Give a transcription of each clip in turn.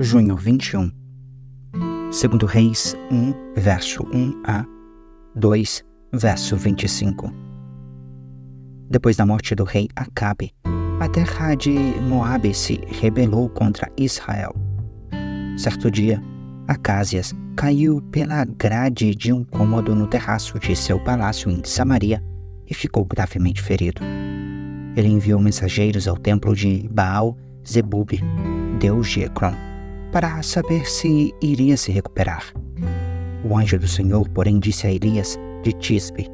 junho 21. Segundo Reis 1, verso 1a, 2, verso 25. Depois da morte do rei Acabe, a terra de Moabe se rebelou contra Israel. Certo dia, Acázias caiu pela grade de um cômodo no terraço de seu palácio em Samaria e ficou gravemente ferido. Ele enviou mensageiros ao templo de Baal-Zebub, deus de Ecrom, para saber se iria se recuperar. O anjo do Senhor, porém, disse a Elias de Tisbe: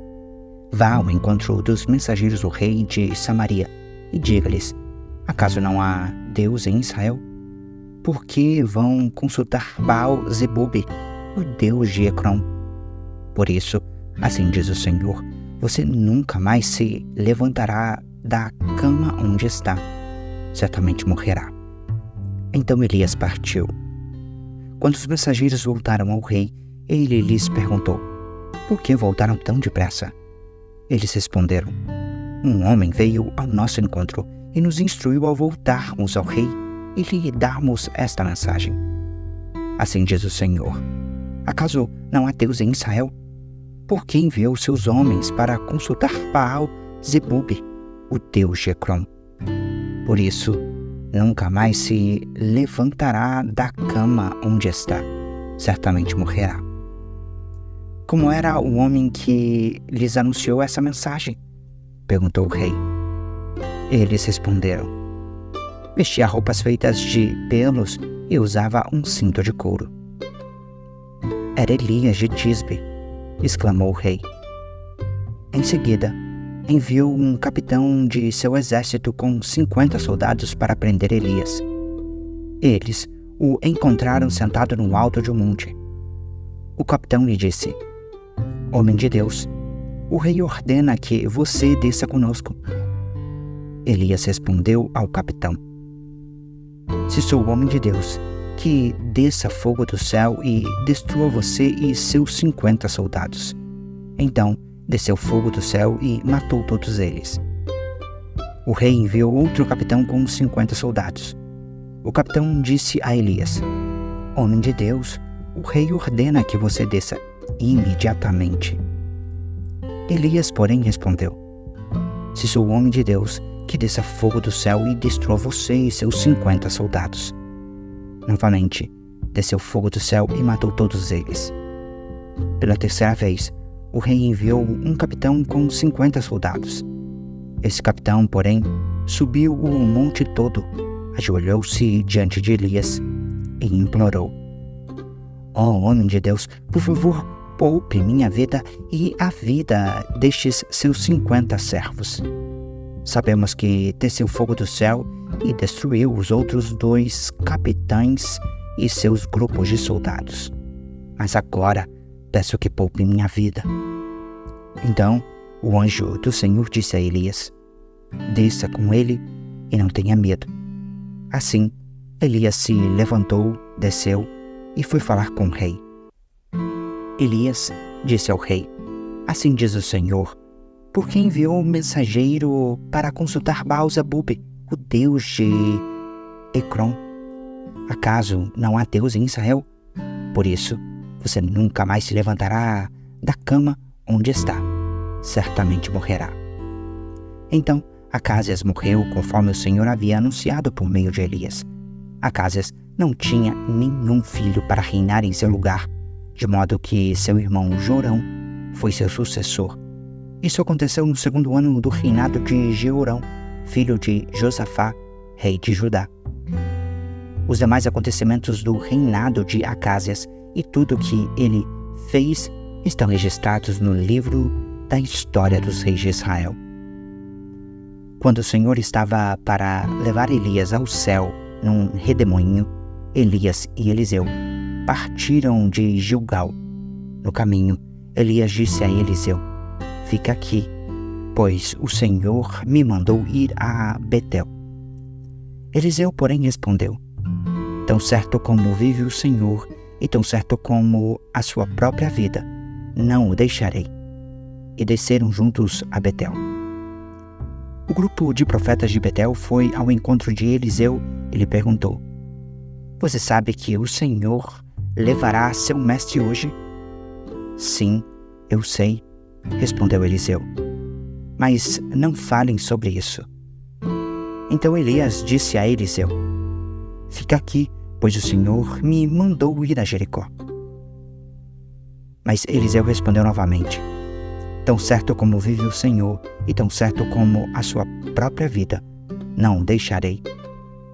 vá ao encontro dos mensageiros do rei de Samaria e diga-lhes: acaso não há Deus em Israel? Por que vão consultar Baal-Zebub, o deus de Ecrom? Por isso, assim diz o Senhor, você nunca mais se levantará da cama onde está. Certamente morrerá. Então Elias partiu. Quando os mensageiros voltaram ao rei, ele lhes perguntou: por que voltaram tão depressa? Eles responderam: um homem veio ao nosso encontro e nos instruiu a voltarmos ao rei e lhe darmos esta mensagem. Assim diz o Senhor: acaso não há Deus em Israel? Por que enviou seus homens para consultar Baal-Zebub, o deus de Ecrom? Por isso, nunca mais se levantará da cama onde está. Certamente morrerá. Como era o homem que lhes anunciou essa mensagem? Perguntou o rei. Eles responderam: vestia roupas feitas de pelos e usava um cinto de couro. Era Elias de Tisbe, exclamou o rei. Em seguida, enviou um capitão de seu exército com 50 soldados para prender Elias. Eles o encontraram sentado no alto de um monte. O capitão lhe disse: homem de Deus, o rei ordena que você desça conosco. Elias respondeu ao capitão: se sou homem de Deus, que desça fogo do céu e destrua você e seus 50 soldados. Então desceu fogo do céu e matou todos eles. O rei enviou outro capitão com 50 soldados. O capitão disse a Elias: homem de Deus, o rei ordena que você desça imediatamente. Elias, porém, respondeu: se sou homem de Deus, que desça fogo do céu e destrua você e seus 50 soldados. Novamente, desceu fogo do céu e matou todos eles. Pela terceira vez, o rei enviou um capitão com 50 soldados. Esse capitão, porém, subiu o monte todo, ajoelhou-se diante de Elias e implorou: ó homem de Deus, por favor, poupe minha vida e a vida destes seus 50 servos. Sabemos que desceu fogo do céu e destruiu os outros 2 capitães e seus grupos de soldados. Mas agora peço que poupe minha vida. Então o anjo do Senhor disse a Elias: desça com ele e não tenha medo. Assim, Elias se levantou, desceu e foi falar com o rei. Elias disse ao rei: assim diz o Senhor, por que enviou um mensageiro para consultar Baal-Zebub, o deus de Ecrom? Acaso não há Deus em Israel? Por isso, você nunca mais se levantará da cama onde está. Certamente morrerá. Então, Acázias morreu conforme o Senhor havia anunciado por meio de Elias. Acázias não tinha nenhum filho para reinar em seu lugar, de modo que seu irmão Jorão foi seu sucessor. Isso aconteceu no 2º ano do reinado de Jeorão, filho de Josafá, rei de Judá. Os demais acontecimentos do reinado de Acázias e tudo o que ele fez estão registrados no livro da história dos reis de Israel. Quando o Senhor estava para levar Elias ao céu num redemoinho, Elias e Eliseu partiram de Gilgal. No caminho, Elias disse a Eliseu: fica aqui, pois o Senhor me mandou ir a Betel. Eliseu, porém, respondeu: tão certo como vive o Senhor e tão certo como a sua própria vida, não o deixarei. E desceram juntos a Betel. O grupo de profetas de Betel foi ao encontro de Eliseu e lhe perguntou: Você sabe que o Senhor levará seu mestre hoje? Sim, eu sei, respondeu Eliseu. Mas não falem sobre isso. Então Elias disse a Eliseu: Fica aqui, pois o Senhor me mandou ir a Jericó. Mas Eliseu respondeu novamente: Tão certo como vive o Senhor, e tão certo como a sua própria vida, não deixarei.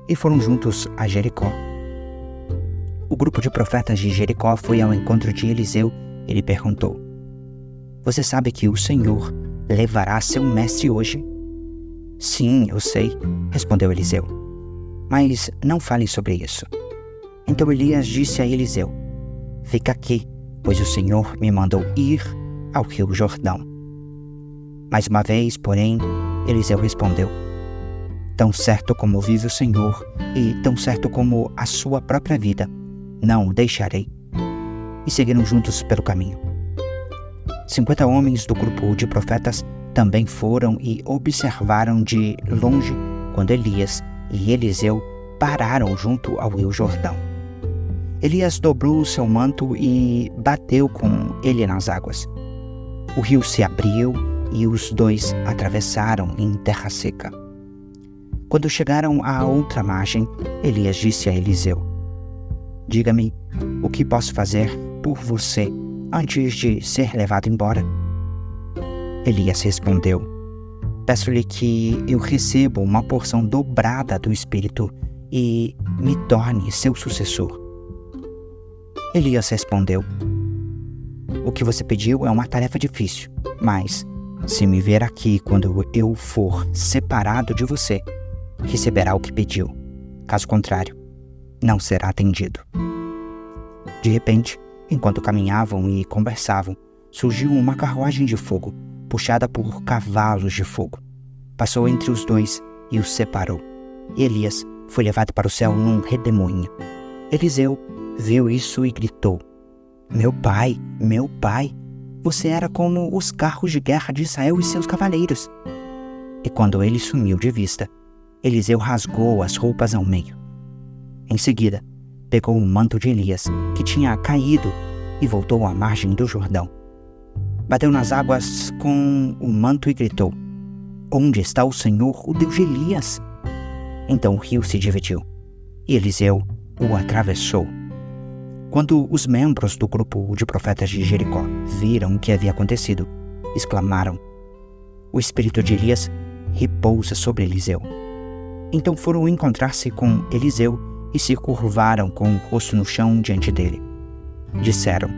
E foram juntos a Jericó. O grupo de profetas de Jericó foi ao encontro de Eliseu e lhe perguntou: Você sabe que o Senhor levará seu mestre hoje? Sim, eu sei, respondeu Eliseu. Mas não falem sobre isso. Então Elias disse a Eliseu: Fica aqui, pois o Senhor me mandou ir ao rio Jordão. Mais uma vez, porém, Eliseu respondeu: Tão certo como vive o Senhor, e tão certo como a sua própria vida, não o deixarei. E seguiram juntos pelo caminho. 50 homens do grupo de profetas também foram e observaram de longe quando Elias e Eliseu pararam junto ao rio Jordão. Elias dobrou o seu manto e bateu com ele nas águas. O rio se abriu e os dois atravessaram em terra seca. Quando chegaram à outra margem, Elias disse a Eliseu: Diga-me, o que posso fazer por você antes de ser levado embora? Elias respondeu: Peço-lhe que eu receba uma porção dobrada do Espírito e me torne seu sucessor. Elias respondeu: O que você pediu é uma tarefa difícil, mas se me ver aqui quando eu for separado de você, receberá o que pediu. Caso contrário, não será atendido. De repente, enquanto caminhavam e conversavam, surgiu uma carruagem de fogo, puxada por cavalos de fogo. Passou entre os dois e os separou. E Elias foi levado para o céu num redemoinho. Eliseu viu isso e gritou: meu pai, você era como os carros de guerra de Israel e seus cavaleiros. E quando ele sumiu de vista, Eliseu rasgou as roupas ao meio. Em seguida, pegou o manto de Elias, que tinha caído, e voltou à margem do Jordão. Bateu nas águas com o manto e gritou: Onde está o Senhor, o Deus de Elias? Então o rio se dividiu, e Eliseu o atravessou. Quando os membros do grupo de profetas de Jericó viram o que havia acontecido, exclamaram: O espírito de Elias repousa sobre Eliseu. Então foram encontrar-se com Eliseu e se curvaram com o rosto no chão diante dele. Disseram: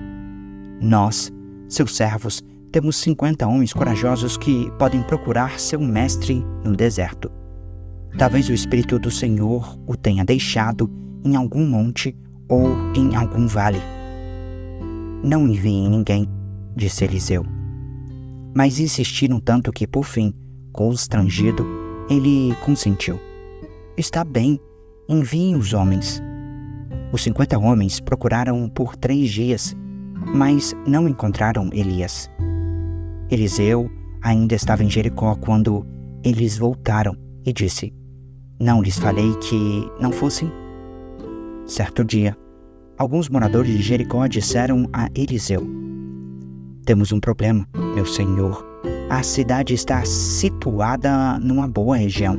Nós, seus servos, temos 50 homens corajosos que podem procurar seu mestre no deserto. Talvez o Espírito do Senhor o tenha deixado em algum monte ou em algum vale. Não enviem ninguém, disse Eliseu. Mas insistiram tanto que, por fim, constrangido, ele consentiu. Está bem, enviem os homens. Os 50 homens procuraram por 3 dias, mas não encontraram Elias. Eliseu ainda estava em Jericó quando eles voltaram e disse: Não lhes falei que não fossem? Certo dia, alguns moradores de Jericó disseram a Eliseu: Temos um problema, meu senhor. A cidade está situada numa boa região.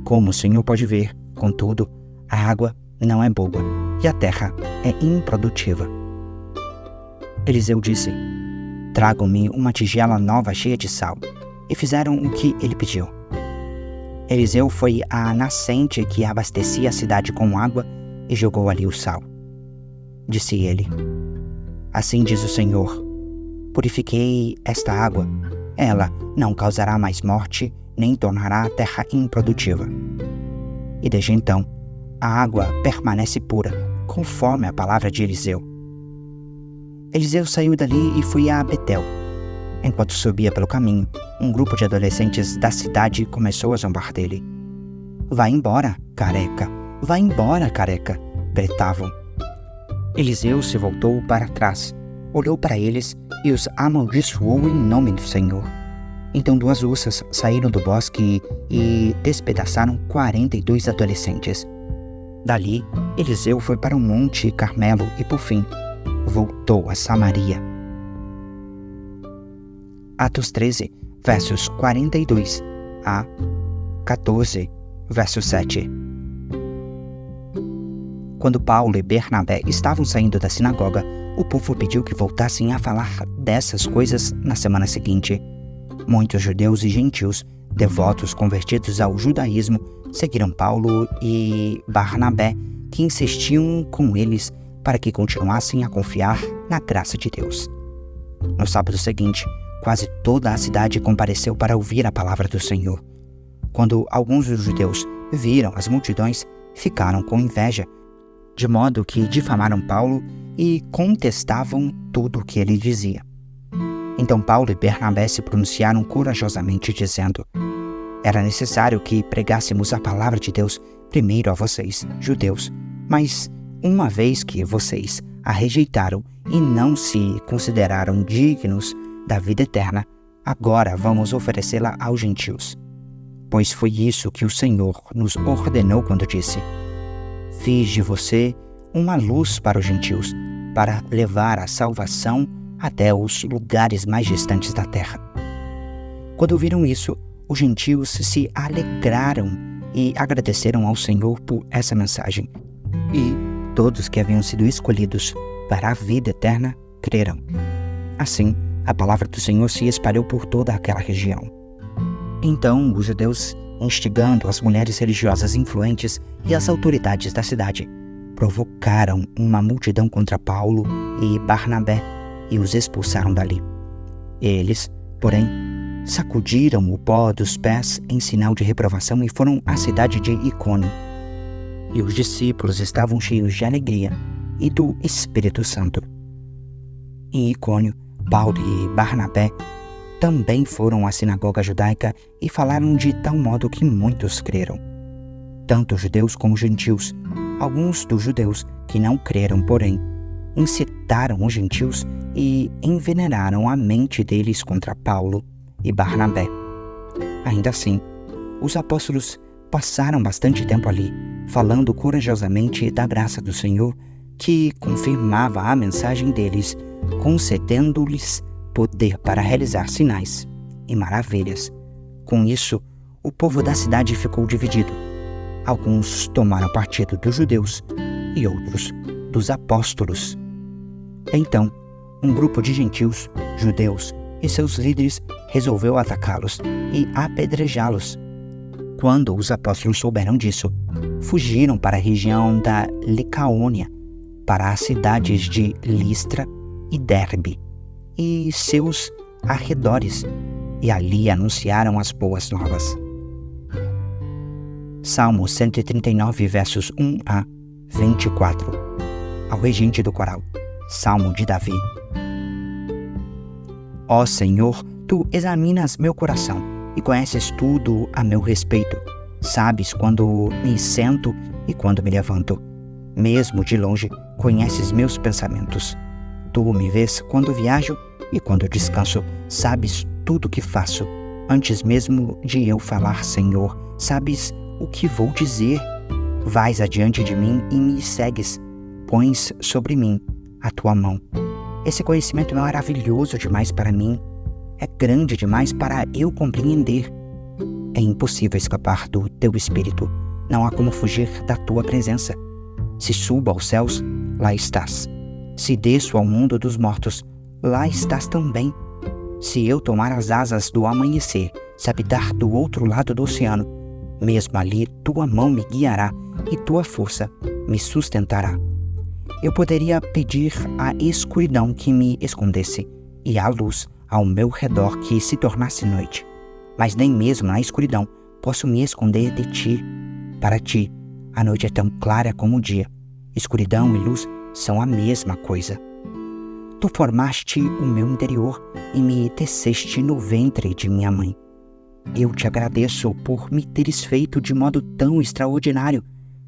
Como o senhor pode ver, contudo, a água não é boa e a terra é improdutiva. Eliseu disse: Tragam-me uma tigela nova cheia de sal. E fizeram o que ele pediu. Eliseu foi à nascente que abastecia a cidade com água e jogou ali o sal. Disse ele: Assim diz o Senhor: Purifiquei esta água. Ela não causará mais morte, nem tornará a terra improdutiva. E desde então, a água permanece pura, conforme a palavra de Eliseu. Eliseu saiu dali e foi a Betel. Enquanto subia pelo caminho, um grupo de adolescentes da cidade começou a zombar dele. Vai embora, careca! Vai embora, careca! Gritavam. Eliseu se voltou para trás, olhou para eles e os amaldiçoou em nome do Senhor. Então 2 ursas saíram do bosque e despedaçaram 42 adolescentes. Dali, Eliseu foi para o Monte Carmelo e, por fim, voltou a Samaria. Atos 13, versos 42 a 14, verso 7. Quando Paulo e Bernabé estavam saindo da sinagoga, o povo pediu que voltassem a falar dessas coisas na semana seguinte. Muitos judeus e gentios, devotos convertidos ao judaísmo, seguiram Paulo e Barnabé, que insistiam com eles para que continuassem a confiar na graça de Deus. No sábado seguinte, quase toda a cidade compareceu para ouvir a palavra do Senhor. Quando alguns dos judeus viram as multidões, ficaram com inveja, de modo que difamaram Paulo e contestavam tudo o que ele dizia. Então Paulo e Bernabé se pronunciaram corajosamente, dizendo: era necessário que pregássemos a palavra de Deus primeiro a vocês, judeus, mas uma vez que vocês a rejeitaram e não se consideraram dignos da vida eterna, agora vamos oferecê-la aos gentios. Pois foi isso que o Senhor nos ordenou quando disse: fiz de você uma luz para os gentios, para levar a salvação até os lugares mais distantes da terra. Quando ouviram isso, os gentios se alegraram e agradeceram ao Senhor por essa mensagem. E todos que haviam sido escolhidos para a vida eterna creram. Assim, a palavra do Senhor se espalhou por toda aquela região. Então, os judeus, instigando as mulheres religiosas influentes e as autoridades da cidade, provocaram uma multidão contra Paulo e Barnabé e os expulsaram dali. Eles, porém, sacudiram o pó dos pés em sinal de reprovação e foram à cidade de Icônio. E os discípulos estavam cheios de alegria e do Espírito Santo. Em Icônio, Paulo e Barnabé também foram à sinagoga judaica e falaram de tal modo que muitos creram, tanto judeus como gentios. Alguns dos judeus que não creram, porém, incitaram os gentios e envenenaram a mente deles contra Paulo e Barnabé. Ainda assim, os apóstolos passaram bastante tempo ali, falando corajosamente da graça do Senhor, que confirmava a mensagem deles, concedendo-lhes poder para realizar sinais e maravilhas. Com isso, o povo da cidade ficou dividido. Alguns tomaram partido dos judeus e outros dos apóstolos. Então, um grupo de gentios, judeus e seus líderes resolveu atacá-los e apedrejá-los. Quando os apóstolos souberam disso, fugiram para a região da Licaônia, para as cidades de Listra e Derbe e seus arredores, e ali anunciaram as boas novas. Salmo 139, versos 1 a 24. Ao regente do coral, Salmo de Davi. Ó Senhor, Tu examinas meu coração e conheces tudo a meu respeito. Sabes quando me sento e quando me levanto. Mesmo de longe, conheces meus pensamentos. Tu me vês quando viajo e quando descanso. Sabes tudo o que faço. Antes mesmo de eu falar, Senhor, sabes o que vou dizer. Vais adiante de mim e me segues. Pões sobre mim a tua mão. Esse conhecimento é maravilhoso demais para mim. É grande demais para eu compreender. É impossível escapar do teu espírito. Não há como fugir da tua presença. Se subo aos céus, lá estás. Se desço ao mundo dos mortos, lá estás também. Se eu tomar as asas do amanhecer, se habitar do outro lado do oceano, mesmo ali tua mão me guiará e tua força me sustentará. Eu poderia pedir à escuridão que me escondesse e à luz ao meu redor que se tornasse noite. Mas nem mesmo na escuridão posso me esconder de ti. Para ti, a noite é tão clara como o dia. Escuridão e luz são a mesma coisa. Tu formaste o meu interior e me teceste no ventre de minha mãe. Eu te agradeço por me teres feito de modo tão extraordinário.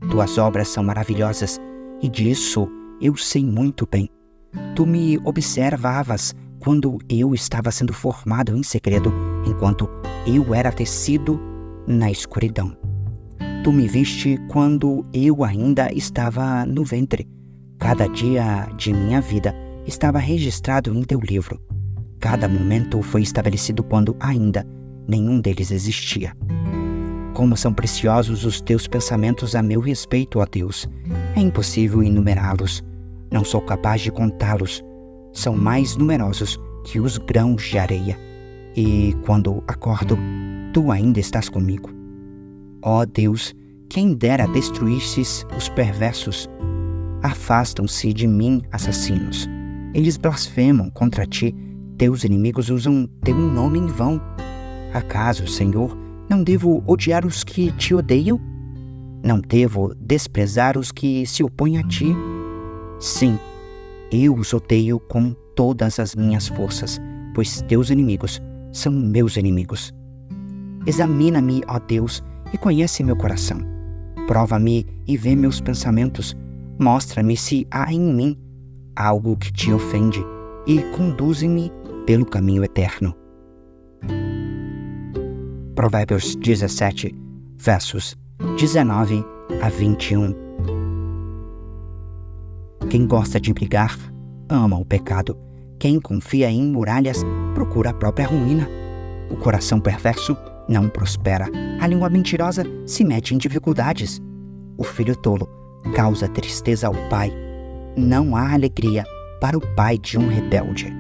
Tuas obras são maravilhosas e disso eu sei muito bem. Tu me observavas quando eu estava sendo formado em segredo, enquanto eu era tecido na escuridão. Tu me viste quando eu ainda estava no ventre. Cada dia de minha vida estava registrado em teu livro. Cada momento foi estabelecido quando ainda nenhum deles existia. Como são preciosos os teus pensamentos a meu respeito, ó Deus. É impossível enumerá-los. Não sou capaz de contá-los. São mais numerosos que os grãos de areia. E quando acordo, tu ainda estás comigo. Ó Deus, quem dera destruísses os perversos. Afastam-se de mim, assassinos. Eles blasfemam contra ti. Teus inimigos usam teu nome em vão. Acaso, Senhor, não devo odiar os que te odeiam? Não devo desprezar os que se opõem a ti? Sim, eu os odeio com todas as minhas forças, pois teus inimigos são meus inimigos. Examina-me, ó Deus, e conhece meu coração. Prova-me e vê meus pensamentos. Mostra-me se há em mim algo que te ofende e conduze-me pelo caminho eterno. Provérbios 17, versos 19 a 21. Quem gosta de brigar, ama o pecado. Quem confia em muralhas, procura a própria ruína. O coração perverso não prospera. A língua mentirosa se mete em dificuldades. O filho tolo causa tristeza ao pai. Não há alegria para o pai de um rebelde.